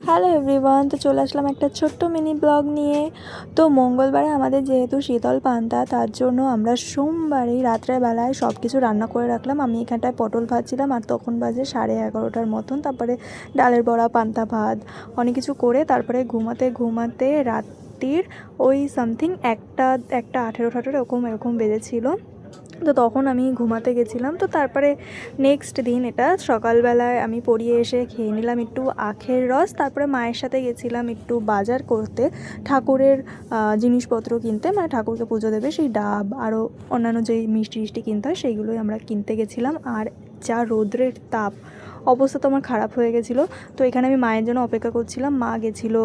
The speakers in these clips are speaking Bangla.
হ্যালো এভরিওয়ান, তো চলে আসলাম একটা ছোট্ট মিনি ব্লগ নিয়ে। তো মঙ্গলবারে আমাদের যেহেতু শীতল পান্তা, তার জন্য আমরা সোমবারেই রাত্রেবেলায় সব কিছু রান্না করে রাখলাম। আমি এখানটায় পটল ভাজছিলাম আর তখন বাজে 11:30টার মতন। তারপরে ডালের বড়া, পান্তা ভাত, অনেক কিছু করে তারপরে ঘুমাতে ঘুমাতে রাত্রির ওই সামথিং একটা 18 এরকম বেজেছিল। তো তখন আমি ঘুমাতে গেছিলাম। তো তারপরে নেক্সট দিন এটা সকালবেলায় আমি পড়িয়ে এসে খেয়ে নিলাম একটু আখের রস। তারপরে মায়ের সাথে গেছিলাম একটু বাজার করতে, ঠাকুরের জিনিসপত্র কিনতে, মানে ঠাকুরকে পুজো দেবে সেই ডাব আরও অন্যান্য যেই মিষ্টি টিষ্টি কিনতে হয় সেইগুলোই আমরা কিনতে গেছিলাম। আর যা রোদ্রের তাপ, অবস্থা তো আমার খারাপ হয়ে গেছিলো। তো এখানে আমি মায়ের জন্য অপেক্ষা করছিলাম। মা গেছিলো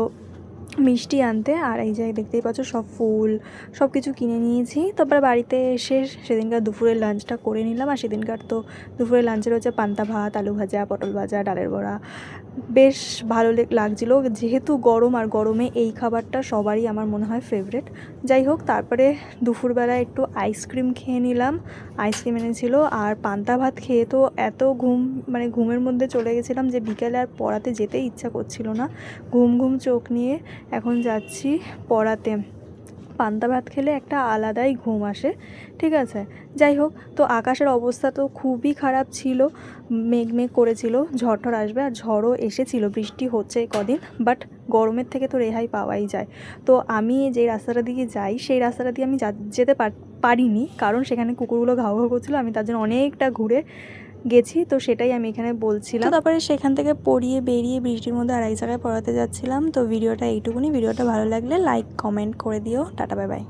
মিষ্টি আনতে, আর এই যে দেখতেই পাচ্ছ সব ফুল সব কিছু কিনে নিয়েছি। তারপরে বাড়িতে এসে সেদিনকার দুপুরের লাঞ্চটা করে নিলাম। আর সেদিনকার তো দুপুরের লাঞ্চের হচ্ছে পান্তা ভাত, আলু ভাজা, পটল ভাজা, ডালের বড়া। বেশ ভালো লাগছিলো, যেহেতু গরম, আর গরমে এই খাবারটা সবারই আমার মনে হয় ফেভারেট। যাই হোক, তারপরে দুপুরবেলা একটু আইসক্রিম খেয়ে নিলাম। আইসক্রিম এনেছিল আর পান্তা ভাত খেয়ে তো এত ঘুমের মধ্যে চলে গেছিলাম যে বিকেলে আর পড়াতে যেতেই ইচ্ছা করছিল না। ঘুম চোখ নিয়ে এখন যাচ্ছি পড়াতে। পান্তা ভাত খেলে একটা আলাদাই ঘুম আসে, ঠিক আছে। যাই হোক, তো আকাশের অবস্থা তো খুবই খারাপ ছিল, মেঘ করেছিল, ঝড় আসবে, আর ঝড়ও এসেছিল, বৃষ্টি হচ্ছে কদিন। বাট গরমের থেকে তো রেহাই পাওয়াই যায়। তো আমি যে রাস্তাটা দিয়ে যাই সেই রাস্তাটা দিয়ে আমি যেতে পারিনি, কারণ সেখানে কুকুরগুলো ঘাউ ঘাউ করছিলো। আমি তার জন্য অনেকটা ঘুরে গেছি, তো সেটাই আমি এখানে বলছিলাম। তো তারপরে সেখান থেকে পড়িয়ে বেরিয়ে বৃষ্টির মধ্যে আরেক জায়গায় পড়াতে যাচ্ছিলাম। তো ভিডিওটা এইটুকুনি। ভিডিওটা ভালো লাগলে লাইক কমেন্ট করে দিও। Tata, bye bye.